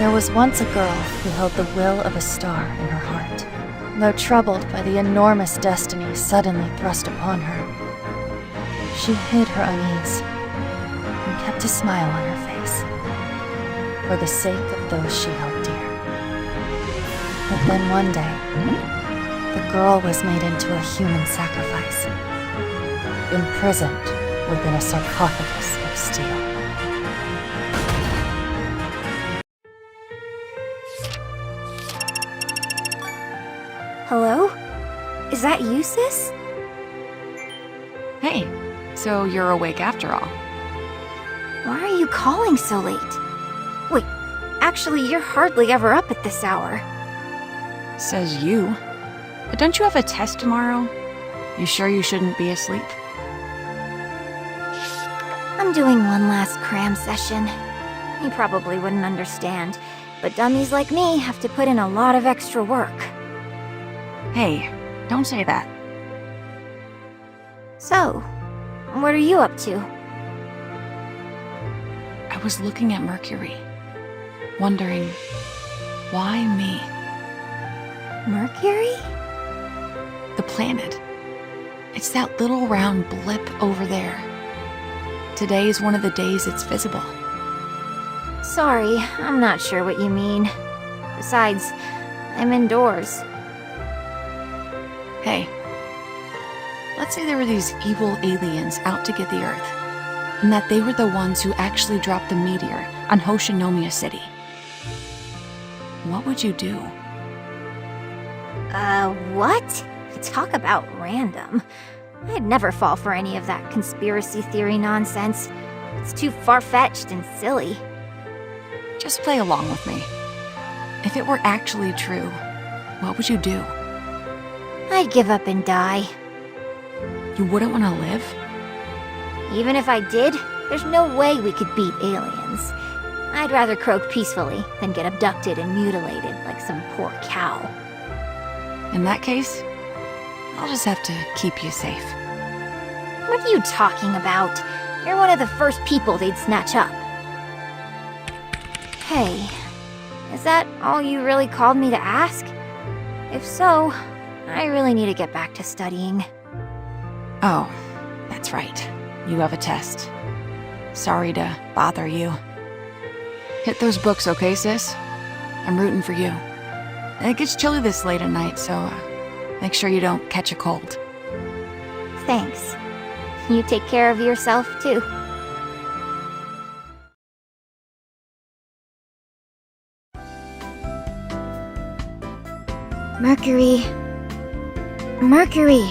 There was once a girl who held the will of a star in her heart. Though troubled by the enormous destiny suddenly thrust upon her, she hid her unease and kept a smile on her face for the sake of those she held dear. But then one day, the girl was made into a human sacrifice, imprisoned within a sarcophagus of steel. Hello? Is that you, sis? Hey, so you're awake after all. Why are you calling so late? Wait, actually, you're hardly ever up at this hour. Says you. But don't you have a test tomorrow? You sure you shouldn't be asleep? I'm doing one last cram session. You probably wouldn't understand, but dummies like me have to put in a lot of extra work. Hey, don't say that. So, what are you up to? I was looking at Mercury, wondering, why me? Mercury? The planet. It's that little round blip over there. Today is one of the days it's visible. Sorry, I'm not sure what you mean. Besides, I'm indoors. Hey, let's say there were these evil aliens out to get the Earth, and that they were the ones who actually dropped the meteor on Hoshinomiya City. What would you do? What? Talk about random. I'd never fall for any of that conspiracy theory nonsense. It's too far-fetched and silly. Just play along with me. If it were actually true, what would you do? I'd give up and die. You wouldn't want to live? Even if I did, there's no way we could beat aliens. I'd rather croak peacefully than get abducted and mutilated like some poor cow. In that case, I'll just have to keep you safe. What are you talking about? You're one of the first people they'd snatch up. Hey, is that all you really called me to ask? If so, I really need to get back to studying. Oh, that's right. You have a test. Sorry to bother you. Hit those books, okay, sis? I'm rooting for you. It gets chilly this late at night, so make sure you don't catch a cold. Thanks. You take care of yourself, too. Mercury. Mercury!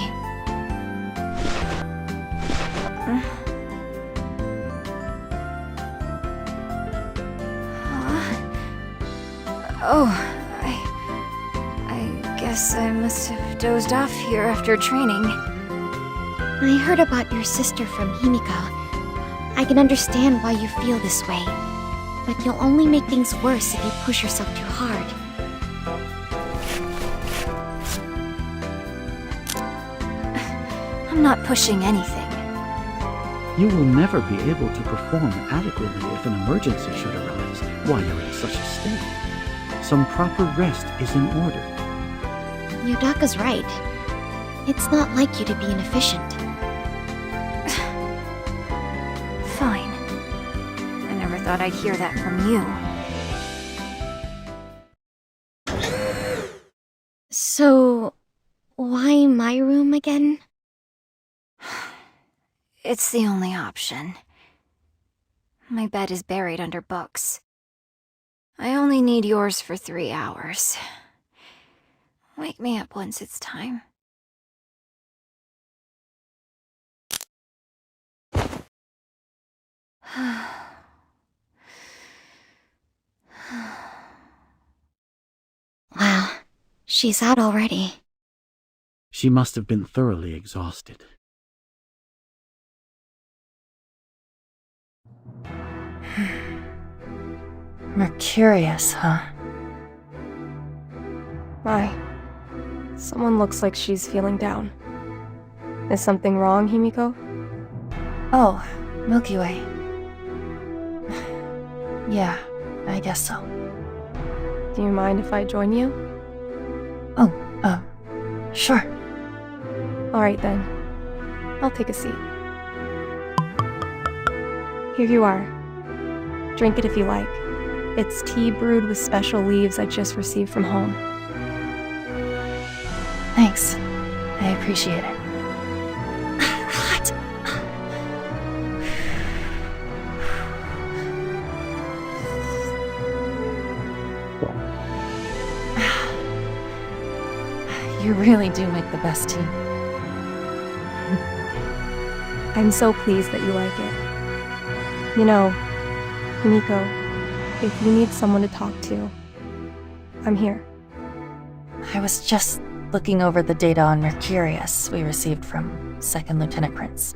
Oh, I guess I must have dozed off here after training. I heard about your sister from Himiko. I can understand why you feel this way, but you'll only make things worse if you push yourself too hard. I'm not pushing anything. You will never be able to perform adequately if an emergency should arise while you're in such a state. Some proper rest is in order. Yudaka's right. It's not like you to be inefficient. Fine. I never thought I'd hear that from you. So, why my room again? It's the only option. My bed is buried under books. I only need yours for 3 hours. Wake me up once it's time. Wow, she's out already. She must have been thoroughly exhausted. Mercurius, huh? My. Someone looks like she's feeling down. Is something wrong, Himiko? Oh, Milky Way. Yeah, I guess so. Do you mind if I join you? Oh, sure. Alright then. I'll take a seat. Here you are. Drink it if you like. It's tea brewed with special leaves I just received from home. Thanks. I appreciate it. Hot. You really do make the best tea. I'm so pleased that you like it. You know, Himiko, if you need someone to talk to, I'm here. I was just looking over the data on Mercurius we received from 2nd Lieutenant Prince.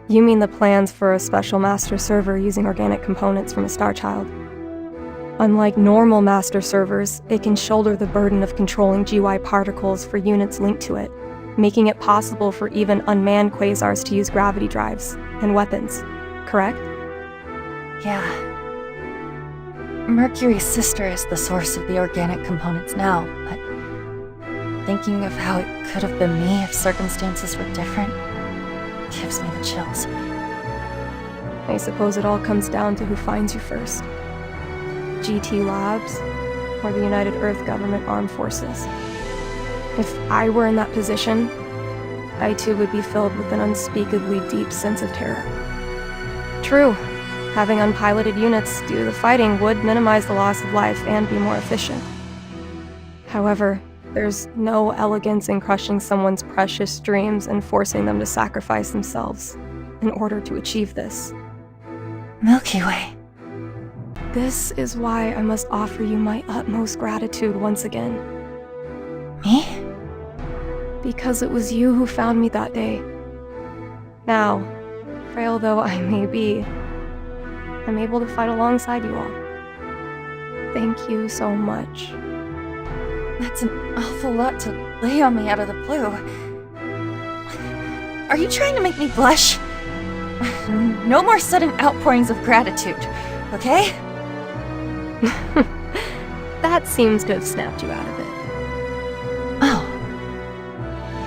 You mean the plans for a special master server using organic components from a star child? Unlike normal master servers, it can shoulder the burden of controlling GY particles for units linked to it, making it possible for even unmanned quasars to use gravity drives and weapons, correct? Yeah. Mercury's sister is the source of the organic components now, but thinking of how it could have been me if circumstances were different gives me the chills. I suppose it all comes down to who finds you first. GT Labs, or the United Earth Government Armed Forces. If I were in that position, I too would be filled with an unspeakably deep sense of terror. True, having unpiloted units do the fighting would minimize the loss of life and be more efficient. However, there's no elegance in crushing someone's precious dreams and forcing them to sacrifice themselves in order to achieve this. Milky Way. This is why I must offer you my utmost gratitude once again. Me? Because it was you who found me that day. Now, frail though I may be, I'm able to fight alongside you all. Thank you so much. That's an awful lot to lay on me out of the blue. Are you trying to make me blush? No more sudden outpourings of gratitude, okay? That seems to have snapped you out of it. Oh.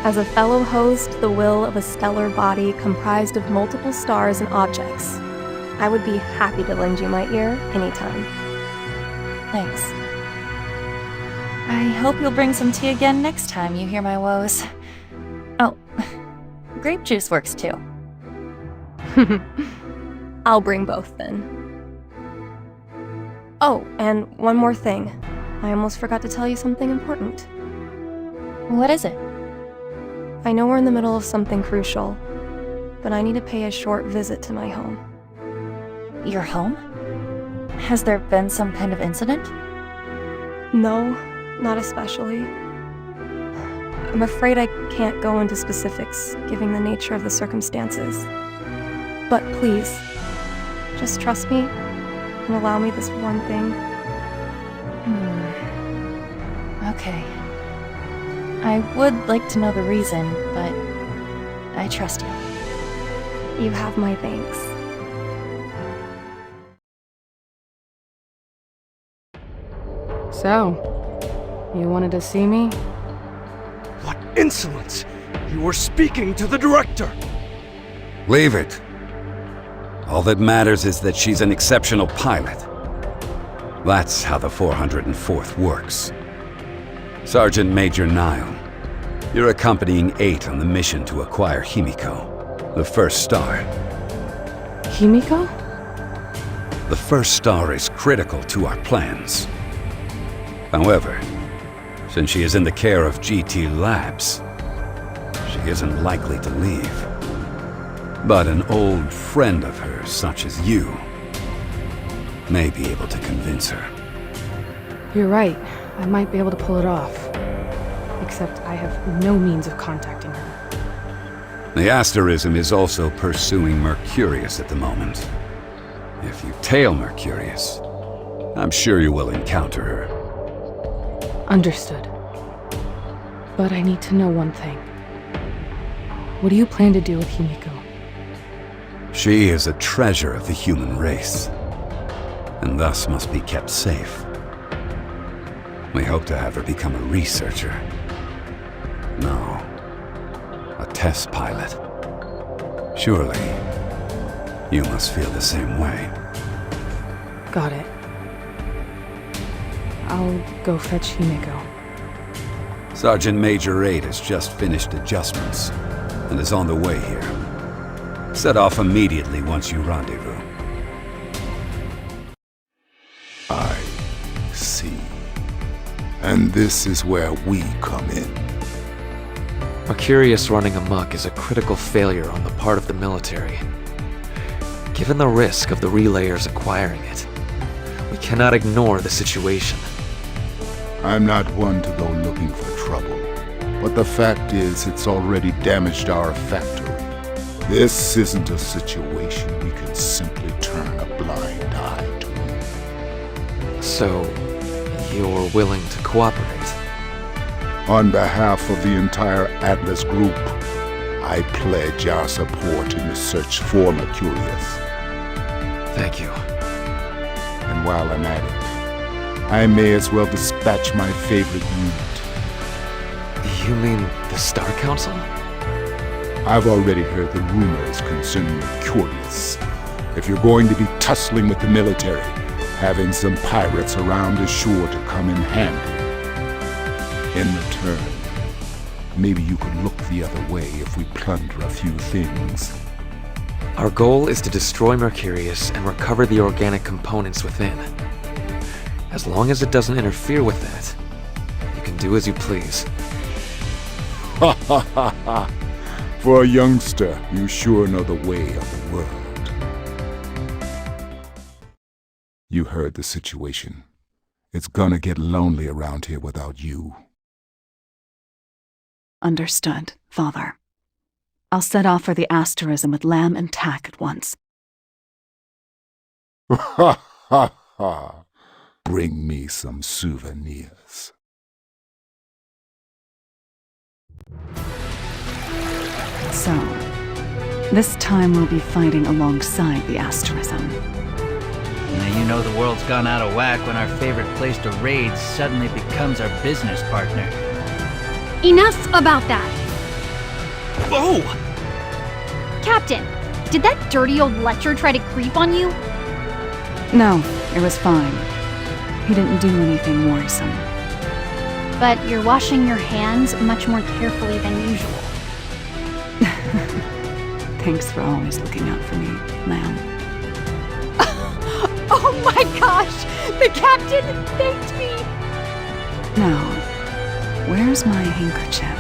As a fellow host, the will of a stellar body comprised of multiple stars and objects, I would be happy to lend you my ear anytime. Thanks. I hope you'll bring some tea again next time you hear my woes. Oh, grape juice works too. I'll bring both then. Oh, and one more thing. I almost forgot to tell you something important. What is it? I know we're in the middle of something crucial, but I need to pay a short visit to my home. Your home? Has there been some kind of incident? No, not especially. I'm afraid I can't go into specifics, given the nature of the circumstances. But please, just trust me and allow me this one thing. Okay. I would like to know the reason, but I trust you. You have my thanks. So, you wanted to see me? What insolence! You were speaking to the director! Leave it. All that matters is that she's an exceptional pilot. That's how the 404th works. Sergeant Major Nile, you're accompanying 8 on the mission to acquire Himiko, the first star. Himiko? The first star is critical to our plans. However, since she is in the care of GT Labs, she isn't likely to leave. But an old friend of hers, such as you, may be able to convince her. You're right. I might be able to pull it off. Except I have no means of contacting her. The asterism is also pursuing Mercurius at the moment. If you tail Mercurius, I'm sure you will encounter her. Understood. But I need to know one thing. What do you plan to do with Himiko? She is a treasure of the human race, and thus must be kept safe. We hope to have her become a researcher. No, a test pilot. Surely, you must feel the same way. Got it. I'll go fetch Himiko. Sergeant Major 8 has just finished adjustments and is on the way here. Set off immediately once you rendezvous. I see. And this is where we come in. Mercurius running amok is a critical failure on the part of the military. Given the risk of the relayers acquiring it, we cannot ignore the situation. I'm not one to go looking for trouble, but the fact is it's already damaged our factory. This isn't a situation we can simply turn a blind eye to. So, you're willing to cooperate? On behalf of the entire Atlas Group, I pledge our support in the search for Mercurius. Thank you. And while I'm at it, I may as well dispatch my favorite unit. You mean the Star Council? I've already heard the rumors concerning Mercurius. If you're going to be tussling with the military, having some pirates around is sure to come in handy. In return, maybe you could look the other way if we plunder a few things. Our goal is to destroy Mercurius and recover the organic components within. As long as it doesn't interfere with that, you can do as you please. Ha ha ha ha! For a youngster, you sure know the way of the world. You heard the situation. It's gonna get lonely around here without you. Understood, Father. I'll set off for the asterism with Lamb and Tack at once. Ha ha ha! Bring me some souvenirs. So, this time we'll be fighting alongside the asterism. Now you know the world's gone out of whack when our favorite place to raid suddenly becomes our business partner. Enough about that! Oh! Captain, did that dirty old lecher try to creep on you? No, it was fine. He didn't do anything worrisome. But you're washing your hands much more carefully than usual. Thanks for always looking out for me, Lamb. Oh my gosh! The captain thanked me! Now, where's my handkerchief?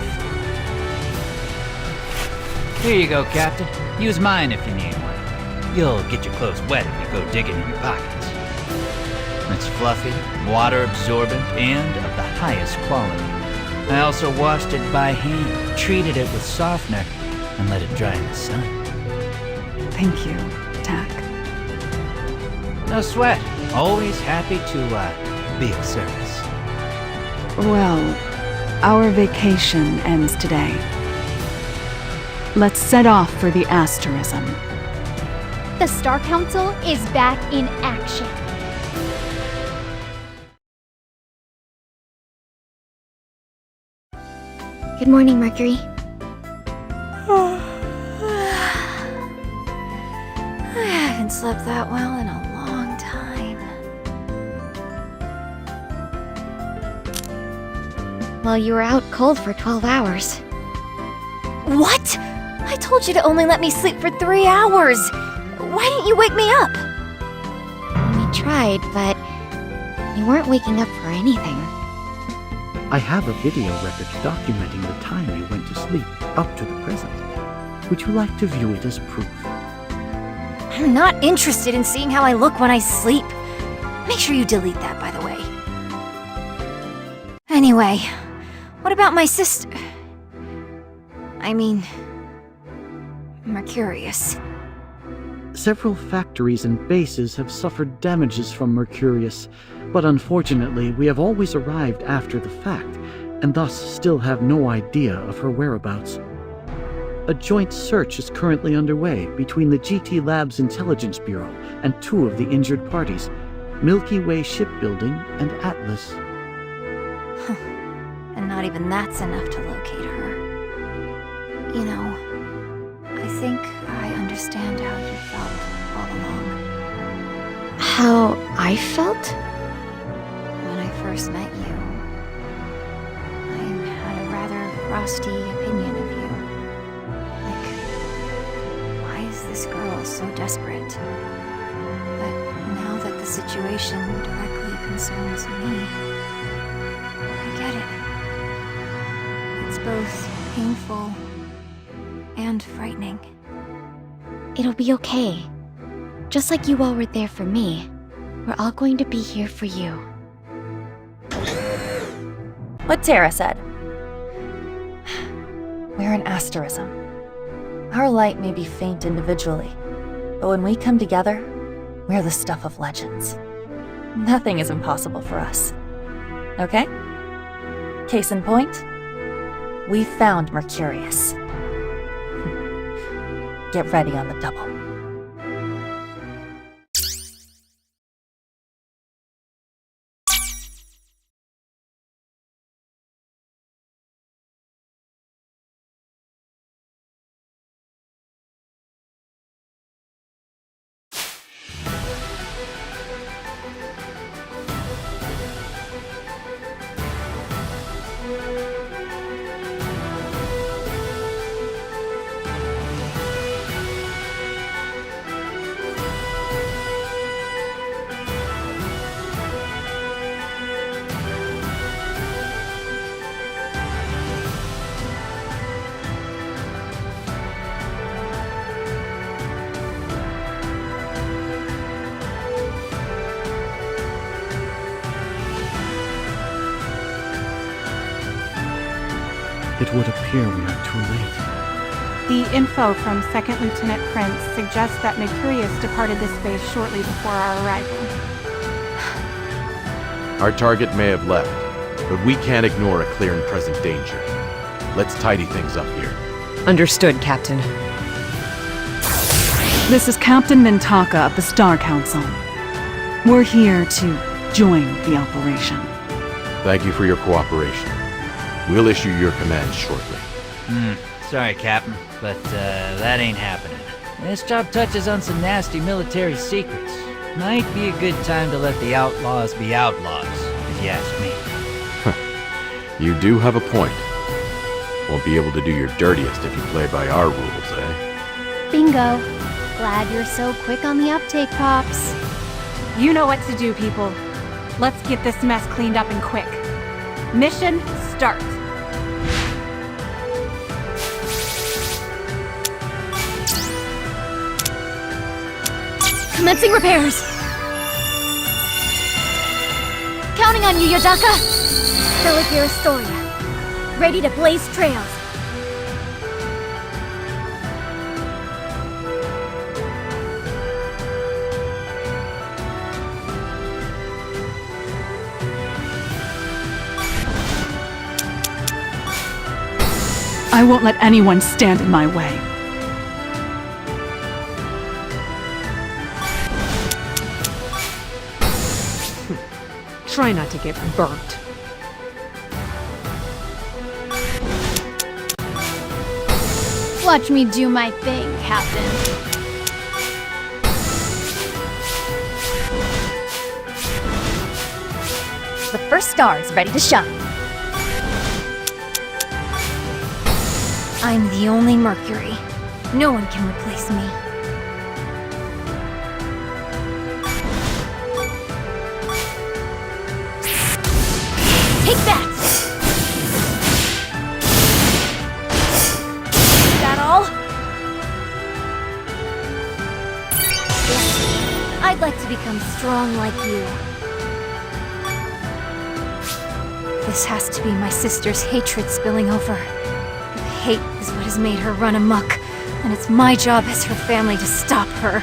Here you go, Captain. Use mine if you need one. You'll get your clothes wet if you go digging in your pockets. It's fluffy, water-absorbent, and of the highest quality. I also washed it by hand, treated it with softener, and let it dry in the sun. Thank you, Tack. No sweat. Always happy to be of service. Well, our vacation ends today. Let's set off for the asterism. The Star Council is back in action. Good morning, Mercury. I haven't slept that well in a long time. Well, you were out cold for 12 hours. What? I told you to only let me sleep for 3 hours. Why didn't you wake me up? We tried, but you weren't waking up for anything. I have a video record documenting the time you went to sleep up to the present. Would you like to view it as proof? I'm not interested in seeing how I look when I sleep. Make sure you delete that, by the way. Anyway, what about my sister? I mean, Mercurius. Several factories and bases have suffered damages from Mercurius, but unfortunately we have always arrived after the fact, and thus still have no idea of her whereabouts. A joint search is currently underway between the GT Labs Intelligence Bureau and 2 of the injured parties, Milky Way Shipbuilding and Atlas. not even that's enough to locate her. You know, I think I understand how you felt all along. How I felt? When I first met you, I had a rather frosty opinion of you. Like, why is this girl so desperate? But now that the situation directly concerns me, I get it. It's both painful and frightening. It'll be okay. Just like you all were there for me, we're all going to be here for you. What Tara said. We're an asterism. Our light may be faint individually, but when we come together, we're the stuff of legends. Nothing is impossible for us. Okay? Case in point, we found Mercurius. Get ready on the double. It would appear we are too late. The info from Second Lieutenant Prince suggests that Mercurius departed this base shortly before our arrival. Our target may have left, but we can't ignore a clear and present danger. Let's tidy things up here. Understood, Captain. This is Captain Mintaka of the Star Council. We're here to join the operation. Thank you for your cooperation. We'll issue your commands shortly. Sorry, Captain, but that ain't happening. This job touches on some nasty military secrets. Might be a good time to let the outlaws be outlaws, if you ask me. You do have a point. Won't be able to do your dirtiest if you play by our rules, eh? Bingo. Glad you're so quick on the uptake, Pops. You know what to do, people. Let's get this mess cleaned up and quick. Mission start. Commencing repairs. Counting on you, Yodaka. Delegate Astoria. Ready to blaze trails. I won't let anyone stand in my way. Try not to get burnt. Watch me do my thing, Captain. The first star is ready to shine. I'm the only Mercury. No one can replace me. Take that! Is that all? I'd like to become strong like you. This has to be my sister's hatred spilling over. If hate is what has made her run amok, then it's my job as her family to stop her.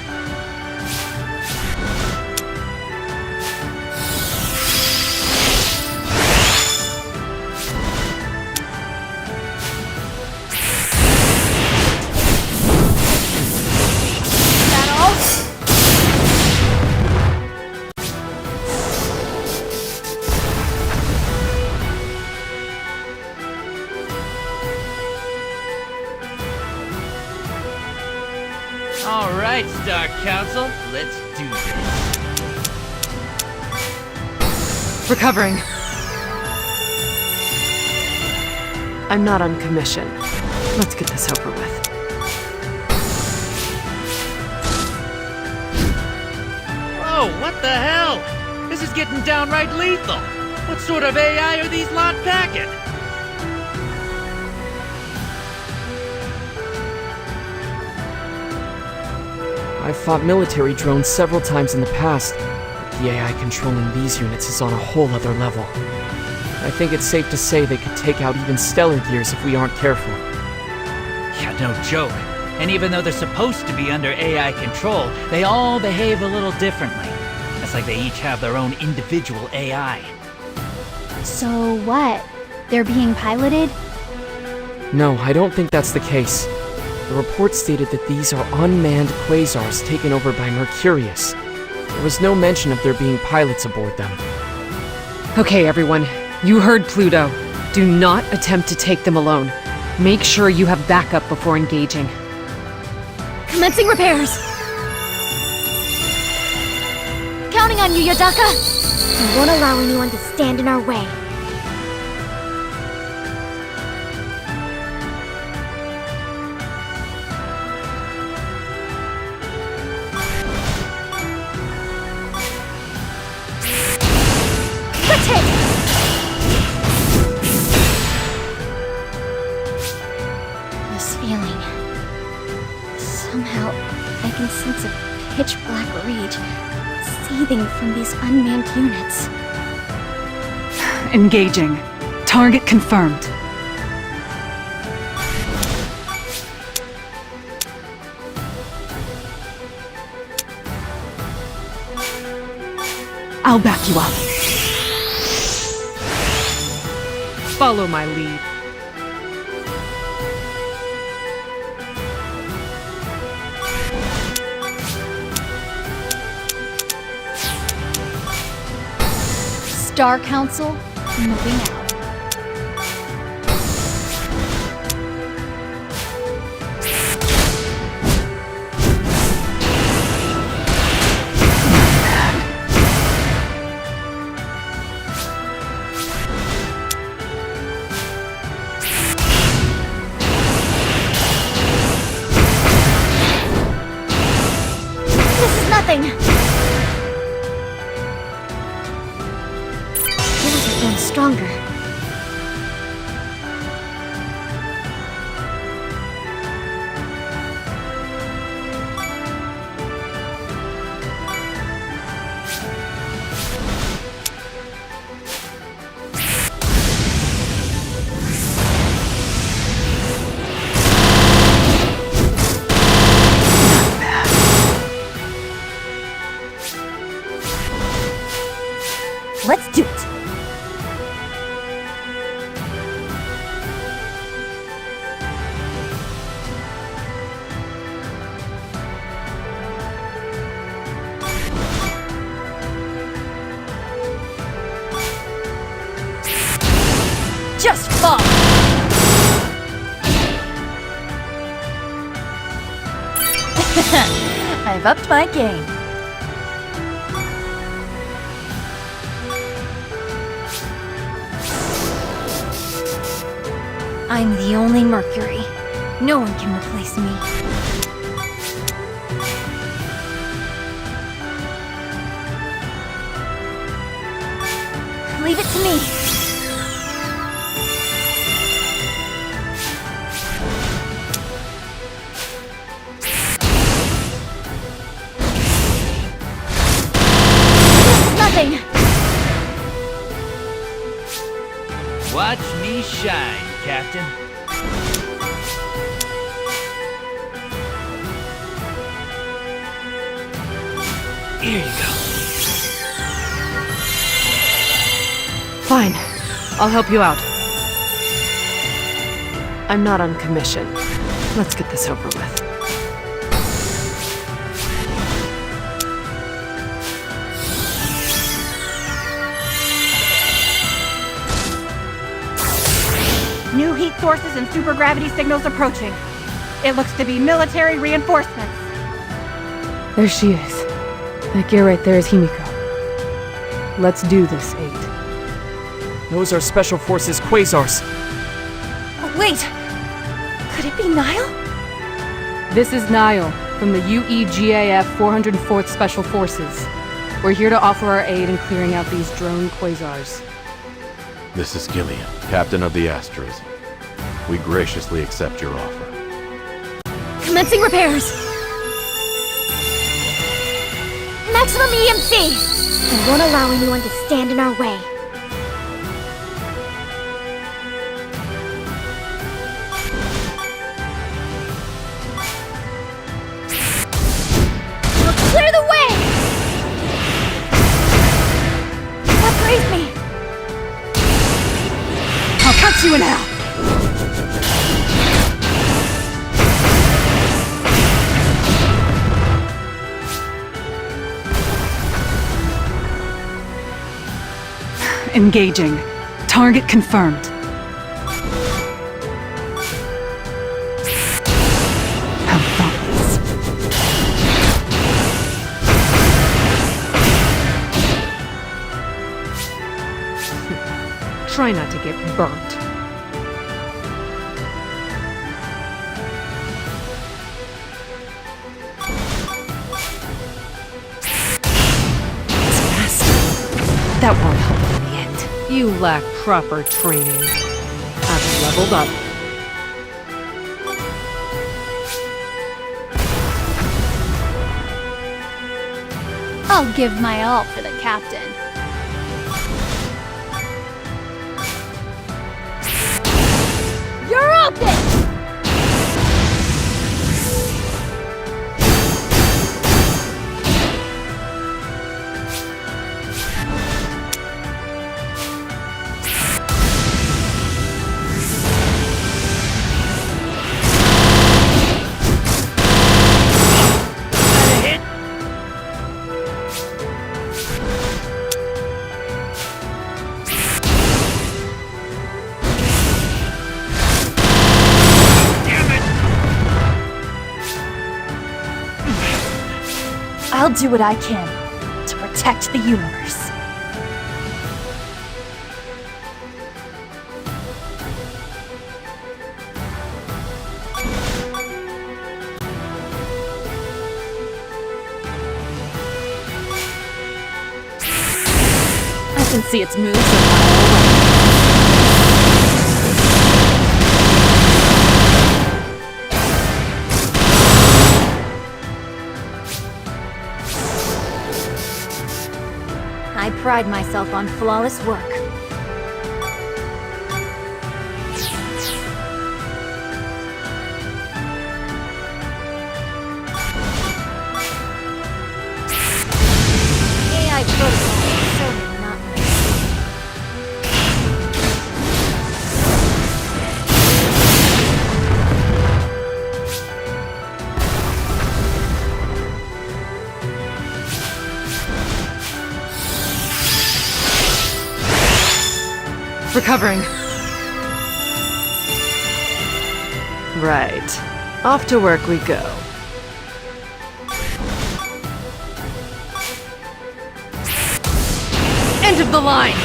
All right, Star Council, let's do this. Recovering. I'm not on commission. Let's get this over with. Whoa, what the hell? This is getting downright lethal. What sort of AI are these lot packing? I've fought military drones several times in the past, but the AI controlling these units is on a whole other level. I think it's safe to say they could take out even stellar gears if we aren't careful. Yeah, no joke. And even though they're supposed to be under AI control, they all behave a little differently. It's like they each have their own individual AI. So what? They're being piloted? No, I don't think that's the case. The report stated that these are unmanned quasars taken over by Mercurius. There was no mention of there being pilots aboard them. Okay, everyone. You heard Pluto. Do not attempt to take them alone. Make sure you have backup before engaging. Commencing repairs! Counting on you, Yodaka! We won't allow anyone to stand in our way. This feeling. Somehow, I can sense a pitch-black rage seething from these unmanned units. Engaging. Target confirmed. I'll back you up. Follow my lead. Star Council, moving out. This is nothing! Stronger. Let's do it! Just fall! I've upped my game. I'm the only Mercury. No one can replace me. Leave it to me. Nothing! Watch me shine, Captain. Here you go. Fine. I'll help you out. I'm not on commission. Let's get this over with. New heat sources and supergravity signals approaching. It looks to be military reinforcements. There she is. That gear right there is Himiko. Let's do this, 8. Those are Special Forces quasars. Wait! Could it be Nile? This is Niall from the UEGAF 404th Special Forces. We're here to offer our aid in clearing out these drone quasars. This is Gillian, captain of the Astros. We graciously accept your offer. Commencing repairs! Maximum EMC! I won't allow anyone to stand in our way. We'll clear the way! What grazed me? I'll cut you in half! Engaging. Target confirmed. How thoughtless. Try not to get burnt. That won't help in the end. You lack proper training. I've leveled up. I'll give my all for the captain. You're open! I'll do what I can to protect the universe. I can see its moves a mile away. I pride myself on flawless work. AI protocol is so monotonous. Recovering. Right. Off to work we go. End of the line!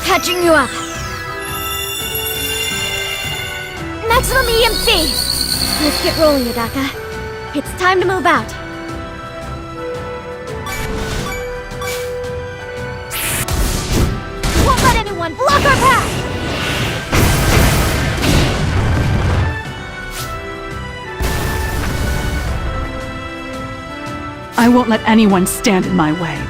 Catching you up. Maximum EMC! Let's get rolling, Yudaka. It's time to move out. Won't let anyone block our path! I won't let anyone stand in my way.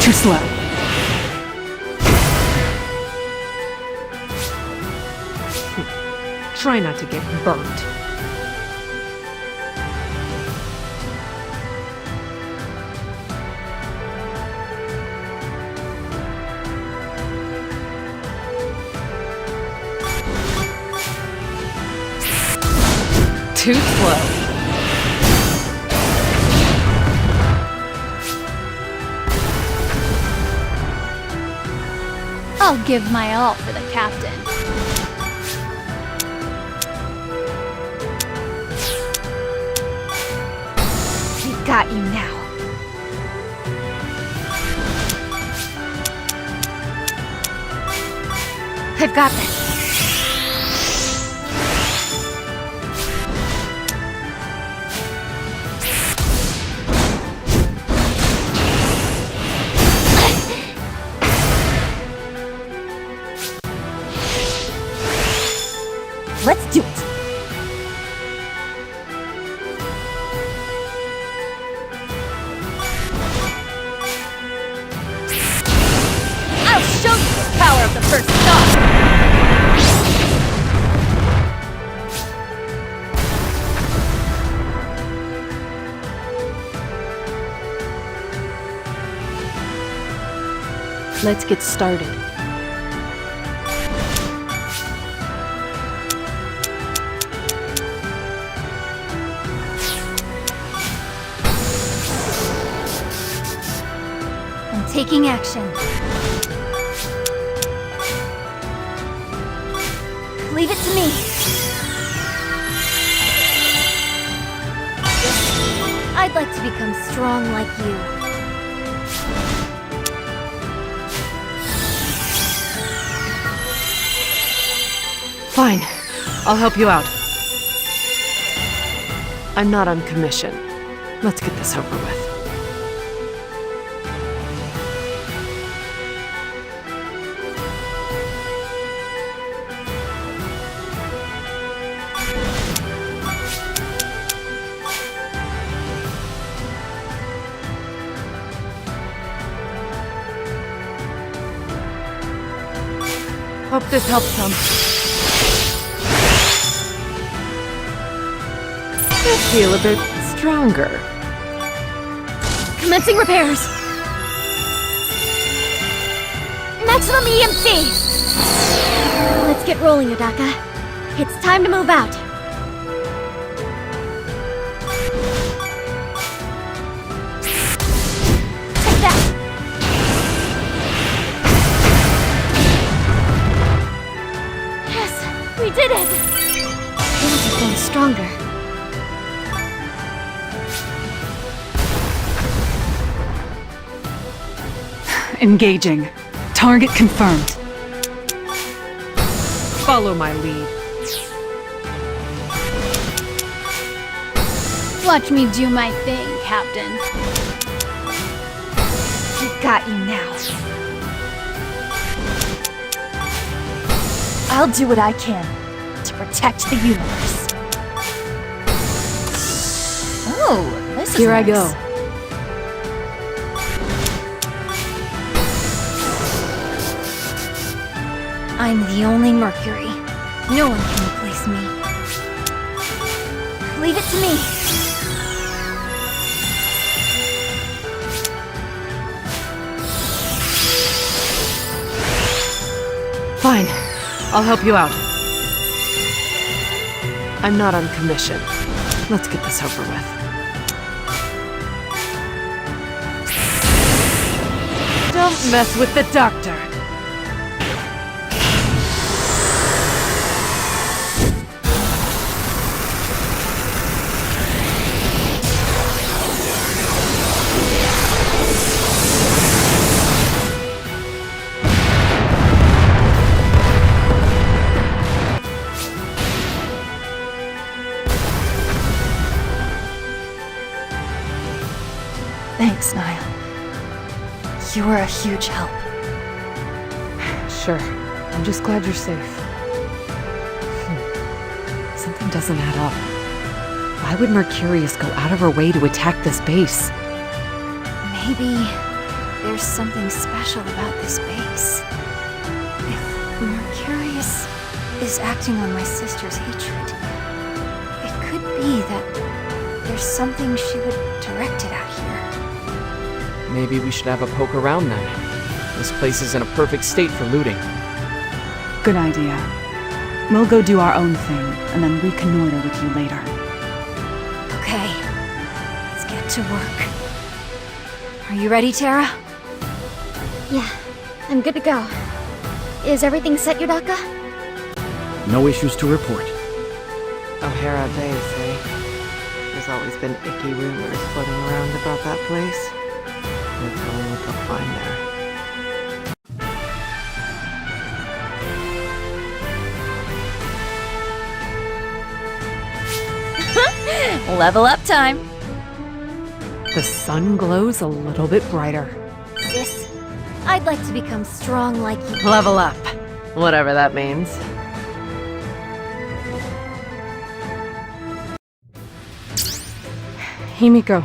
Too slow. Try not to get burnt. Too slow. I'll give my all for the captain. We've got you now. I've got this. Let's do it! I'll show you the power of the first star! Let's get started. Taking action. Leave it to me. I'd like to become strong like you. Fine. I'll help you out. I'm not on commission. Let's get this over with. Hope this helps some. I feel a bit stronger. Commencing repairs! Maximum EMC! Let's get rolling, Yodaka. It's time to move out. Take that! Yes, we did it! Things have been stronger. Engaging. Target confirmed. Follow my lead. Watch me do my thing, Captain. We've got you now. I'll do what I can to protect the universe. Oh, this is Here I nice. go. I'm the only Mercury. No one can replace me. Leave it to me. Fine. I'll help you out. I'm not on commission. Let's get this over with. Don't mess with the doctor. Thanks, Niall. You were a huge help. Sure. I'm just glad you're safe. Something doesn't add up. Why would Mercurius go out of her way to attack this base? Maybe there's something special about this base. If Mercurius is acting on my sister's hatred, it could be that there's something she would direct it at here. Maybe we should have a poke around then. This place is in a perfect state for looting. Good idea. We'll go do our own thing, and then reconnoiter with you later. Okay, let's get to work. Are you ready, Tara? Yeah, I'm good to go. Is everything set, Yudaka? No issues to report. O'Hara Base, eh? There's always been icky rumors floating around about that place. No telling what they'll find there. Level up time. The sun glows a little bit brighter. Sis, I'd like to become strong like you. Level up. Whatever that means. Himiko,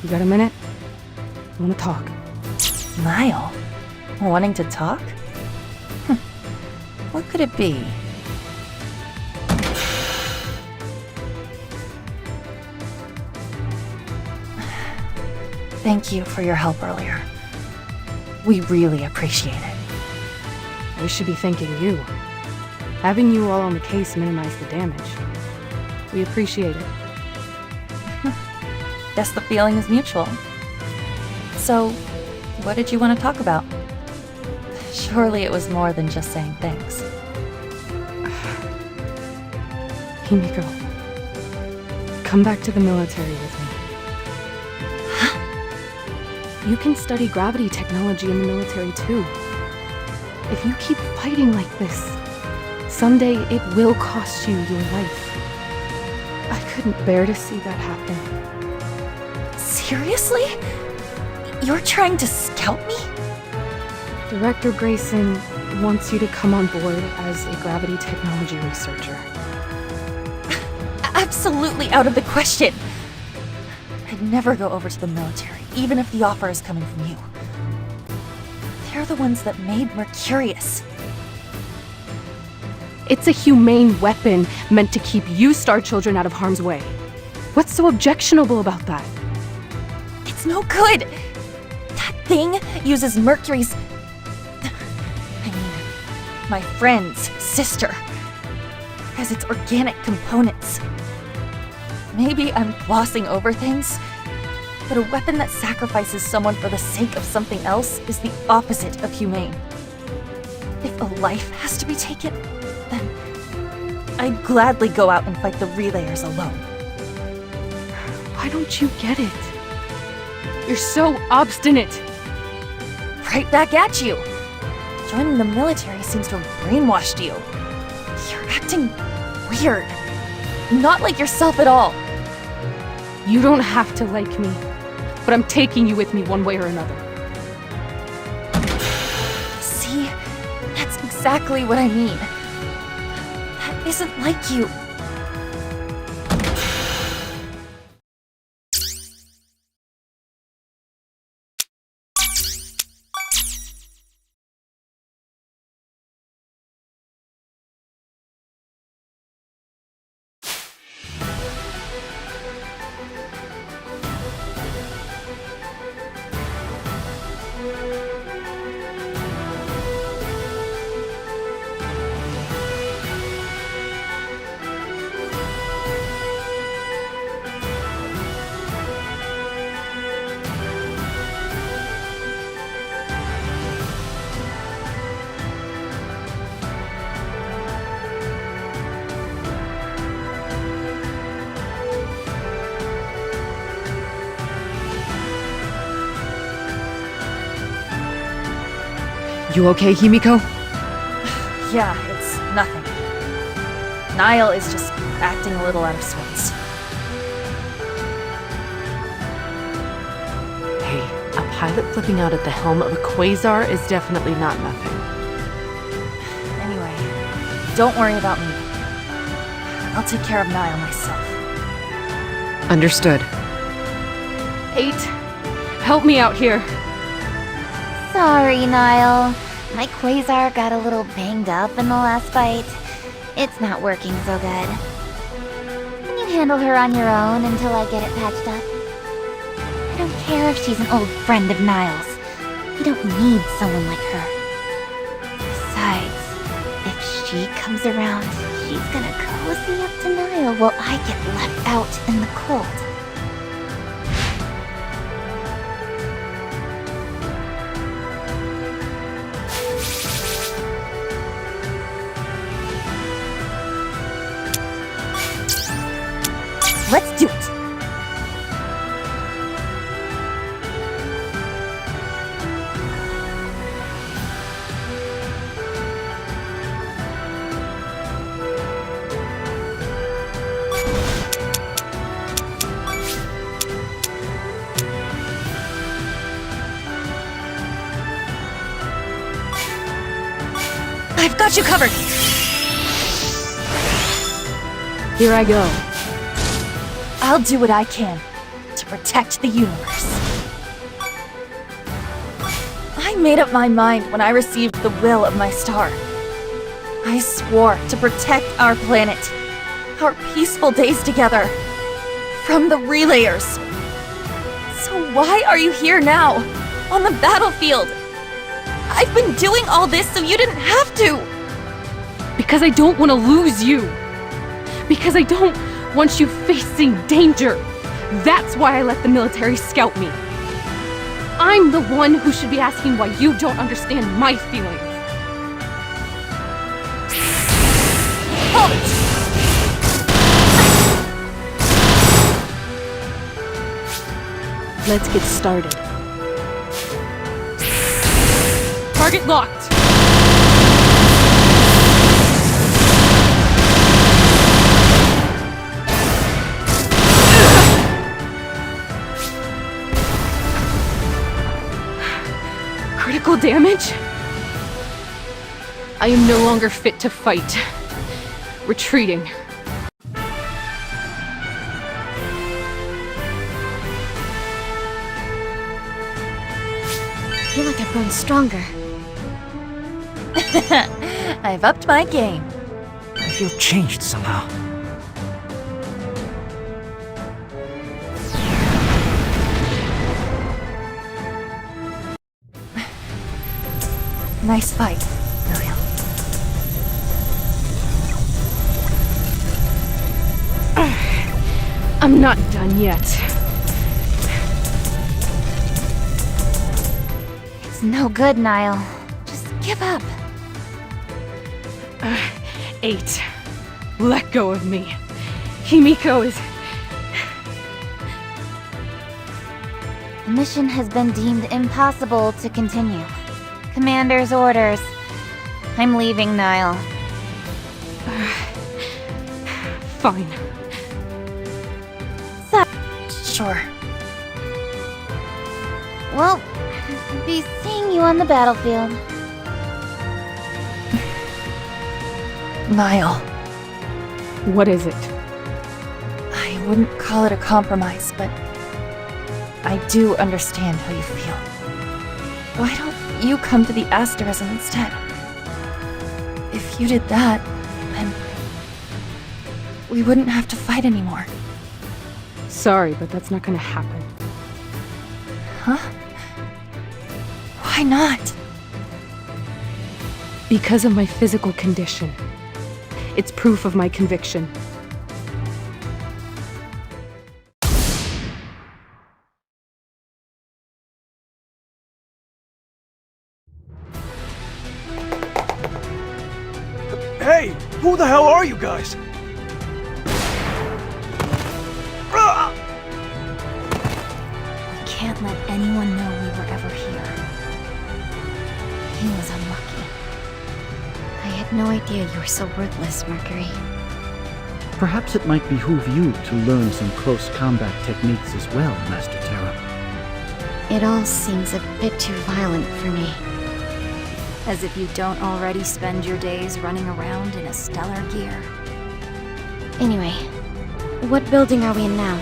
you got a minute? I want to talk. Niall? Wanting to talk? What could it be? Thank you for your help earlier. We really appreciate it. We should be thanking you. Having you all on the case minimized the damage. We appreciate it. Guess the feeling is mutual. So, what did you want to talk about? Surely it was more than just saying thanks. Himiko, come back to the military with me. You can study gravity technology in the military too. If you keep fighting like this, someday it will cost you your life. I couldn't bear to see that happen. Seriously? You're trying to scout me? Director Grayson wants you to come on board as a gravity technology researcher. Absolutely out of the question! I'd never go over to the military, even if the offer is coming from you. They're the ones that made Mercurius. It's a humane weapon meant to keep you Star Children out of harm's way. What's so objectionable about that? It's no good! That thing uses Mercury's... I mean, my friend's sister as its organic components. Maybe I'm glossing over things, but a weapon that sacrifices someone for the sake of something else is the opposite of humane. If a life has to be taken, then I'd gladly go out and fight the relayers alone. Why don't you get it? You're so obstinate! Right back at you! Joining the military seems to have brainwashed you. You're acting weird. Not like yourself at all. You don't have to like me, but I'm taking you with me one way or another. See? That's exactly what I mean. That isn't like you. You okay, Himiko? Yeah, it's nothing. Niall is just acting a little out of sorts. Hey, a pilot flipping out at the helm of a quasar is definitely not nothing. Anyway, don't worry about me. I'll take care of Niall myself. Understood. 8, help me out here. Sorry, Niall. My quasar got a little banged up in the last fight. It's not working so good. Can you handle her on your own until I get it patched up? I don't care if she's an old friend of Niall's. We don't need someone like her. Besides, if she comes around, she's gonna cozy up to Niall while I get left out in the cold. Let's do it! I've got you covered! Here I go. I'll do what I can to protect the universe. I made up my mind when I received the will of my star. I swore to protect our planet, our peaceful days together, from the relayers. So why are you here now, on the battlefield? I've been doing all this so you didn't have to! Because I don't want to lose you. Because I don't want you facing danger. That's why I let the military scout me. I'm the one who should be asking why you don't understand my feelings. Halt! Let's get started. Target locked. Critical damage? I am no longer fit to fight. Retreating. I feel like I've grown stronger. I've upped my game. I feel changed somehow. Nice fight, Niall. I'm not done yet. It's no good, Niall. Just give up. 8. Let go of me. Himiko is... The mission has been deemed impossible to continue. Commander's orders. I'm leaving, Niall. Fine. Sure. Well, be seeing you on the battlefield. Niall. What is it? I wouldn't call it a compromise, but I do understand how you feel. Why don't you come to the asterism instead? If you did that, then we wouldn't have to fight anymore. Sorry, but that's not gonna happen. Huh? Why not? Because of my physical condition. It's proof of my conviction. Hey, who the hell are you guys? We can't let anyone know we were ever here. He was unlucky. I had no idea you were so ruthless, Mercury. Perhaps it might behoove you to learn some close combat techniques as well, Master Terra. It all seems a bit too violent for me. As if you don't already spend your days running around in a stellar gear. Anyway, what building are we in now?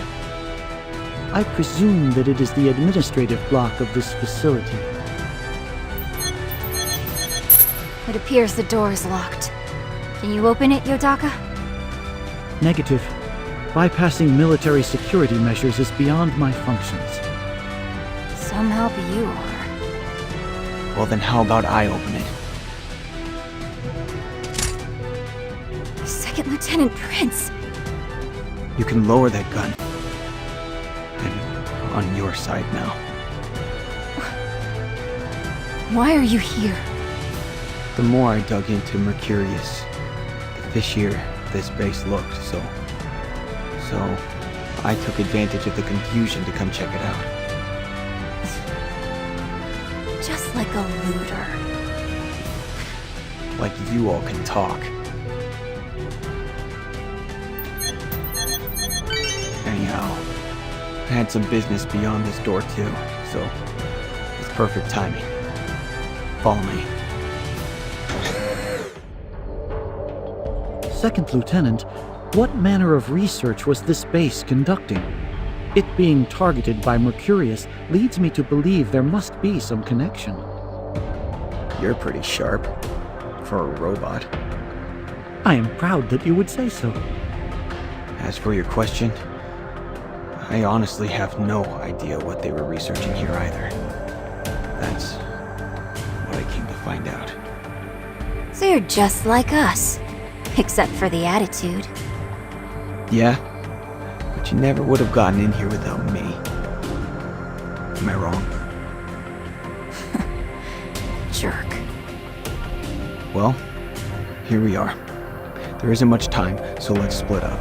I presume that it is the administrative block of this facility. It appears the door is locked. Can you open it, Yodaka? Negative. Bypassing military security measures is beyond my functions. Some help you are. Well then how about I open it? Second Lieutenant Prince! You can lower that gun. I'm on your side now. Why are you here? The more I dug into Mercurius, the fishier this base looked, so I took advantage of the confusion to come check it out. Just like a looter. Like you all can talk. Anyhow, I had some business beyond this door too, so it's perfect timing. Follow me. Second Lieutenant, what manner of research was this base conducting? It being targeted by Mercurius leads me to believe there must be some connection. You're pretty sharp. For a robot. I am proud that you would say so. As for your question, I honestly have no idea what they were researching here either. That's what I came to find out. So you're just like us. Except for the attitude. Yeah, but you never would have gotten in here without me. Am I wrong? Jerk. Well, here we are. There isn't much time, so let's split up.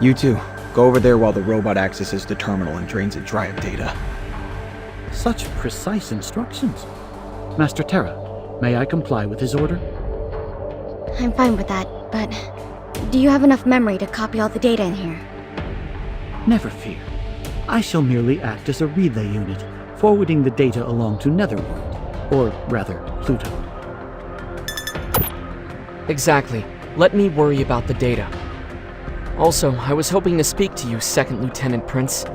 You two, go over there while the robot accesses the terminal and drains it dry of data. Such precise instructions. Master Terra, may I comply with his order? I'm fine with that, but do you have enough memory to copy all the data in here? Never fear. I shall merely act as a relay unit, forwarding the data along to Netherworld, or rather, Pluto. Exactly. Let me worry about the data. Also, I was hoping to speak to you, Second Lieutenant Prince.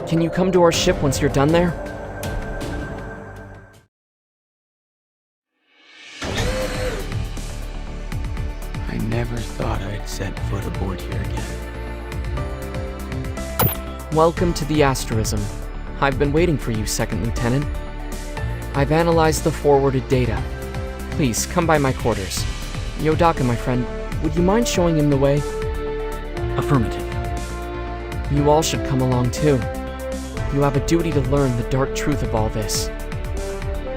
Can you come to our ship once you're done there? I never thought I'd set foot aboard here again. Welcome to the Asterism. I've been waiting for you, Second Lieutenant. I've analyzed the forwarded data. Please, come by my quarters. Yodaka, my friend, would you mind showing him the way? Affirmative. You all should come along too. You have a duty to learn the dark truth of all this.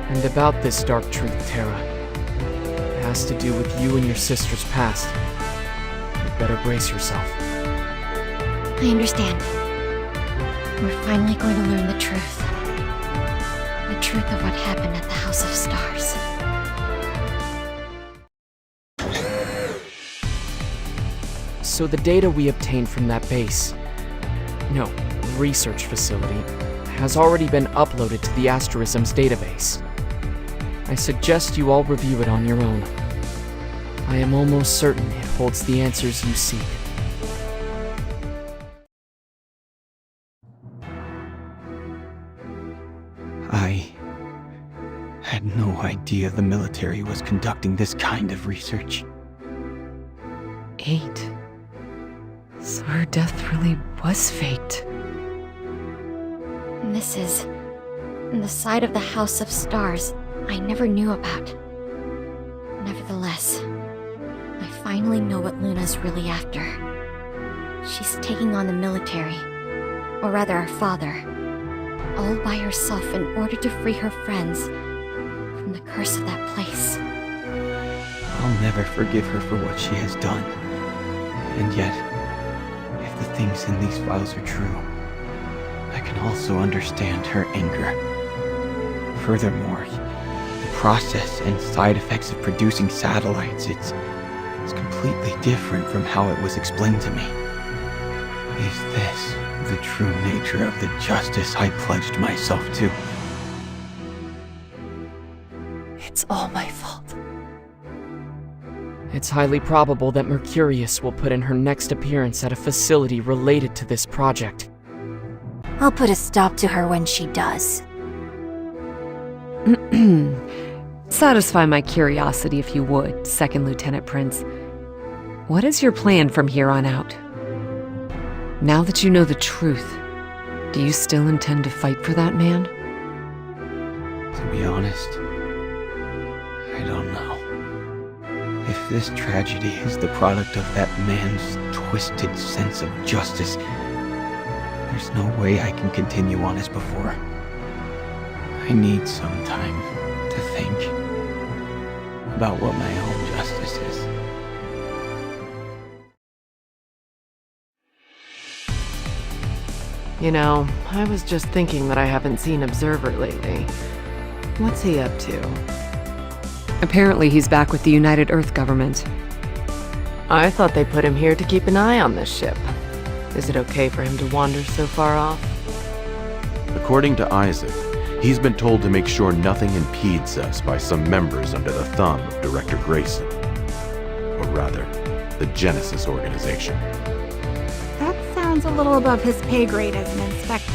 And about this dark truth, Terra. It has to do with you and your sister's past. You'd better brace yourself. I understand. We're finally going to learn the truth. The truth of what happened at the House of Stars. So the data we obtained from that base, no, research facility, has already been uploaded to the Asterism's database. I suggest you all review it on your own. I am almost certain it holds the answers you seek. I had no idea the military was conducting this kind of research. 8. So her death really was fate. And this is the side of the House of Stars I never knew about. Nevertheless, I finally know what Luna's really after. She's taking on the military, or rather our father, all by herself in order to free her friends from the curse of that place. I'll never forgive her for what she has done. And yet, if the things in these files are true, I can also understand her anger. Furthermore, the process and side effects of producing satellites, it's completely different from how it was explained to me. Is this the true nature of the justice I pledged myself to? It's all my fault. It's highly probable that Mercurius will put in her next appearance at a facility related to this project. I'll put a stop to her when she does. Satisfy my curiosity if you would, Second Lieutenant Prince. What is your plan from here on out? Now that you know the truth, do you still intend to fight for that man? To be honest, I don't know. If this tragedy is the product of that man's twisted sense of justice, there's no way I can continue on as before. I need some time to think about what my own justice is. You know, I was just thinking that I haven't seen Observer lately. What's he up to? Apparently he's back with the United Earth government. I thought they put him here to keep an eye on this ship. Is it okay for him to wander so far off? According to Isaac, he's been told to make sure nothing impedes us by some members under the thumb of Director Grayson. Or rather, the Genesis organization. That sounds a little above his pay grade as an inspector.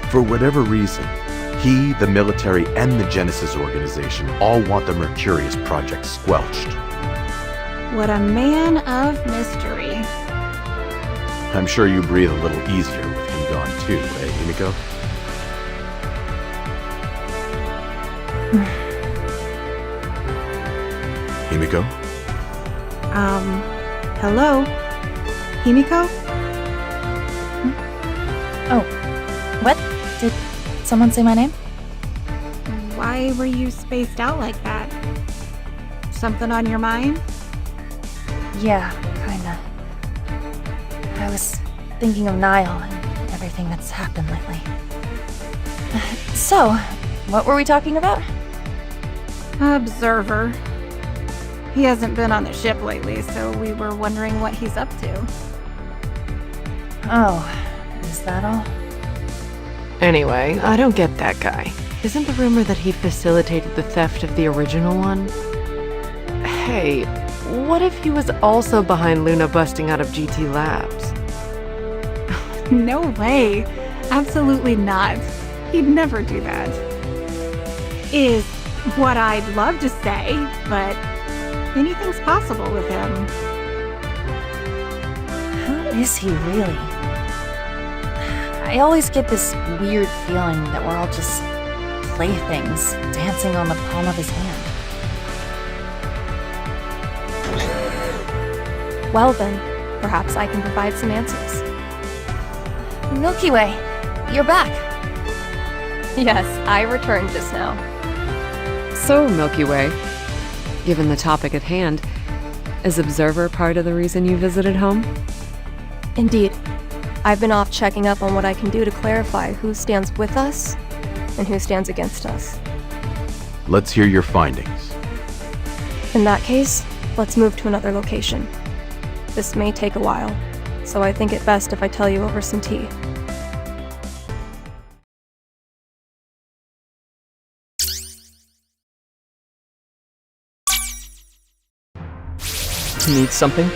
For whatever reason, he, the military, and the Genesis organization all want the Mercurius project squelched. What a man of mystery. I'm sure you breathe a little easier with him gone too, eh, Himiko? Himiko? Hello? Himiko? Oh, what? Did someone say my name? Why were you spaced out like that? Something on your mind? Yeah, kinda. I was thinking of Niall and everything that's happened lately. So, what were we talking about? Observer. He hasn't been on the ship lately, so we were wondering what he's up to. Oh, is that all? Anyway, I don't get that guy. Isn't the rumor that he facilitated the theft of the original one? Hey, what if he was also behind Luna busting out of GT Labs? No way. Absolutely not. He'd never do that. Is what I'd love to say, but anything's possible with him. Who is he really? I always get this weird feeling that we're all just playthings dancing on the palm of his hand. Well then, perhaps I can provide some answers. Milky Way, you're back. Yes, I returned just now. So, Milky Way, given the topic at hand, is Observer part of the reason you visited home? Indeed. I've been off checking up on what I can do to clarify who stands with us and who stands against us. Let's hear your findings. In that case, let's move to another location. This may take a while, so I think it best if I tell you over some tea. Need something?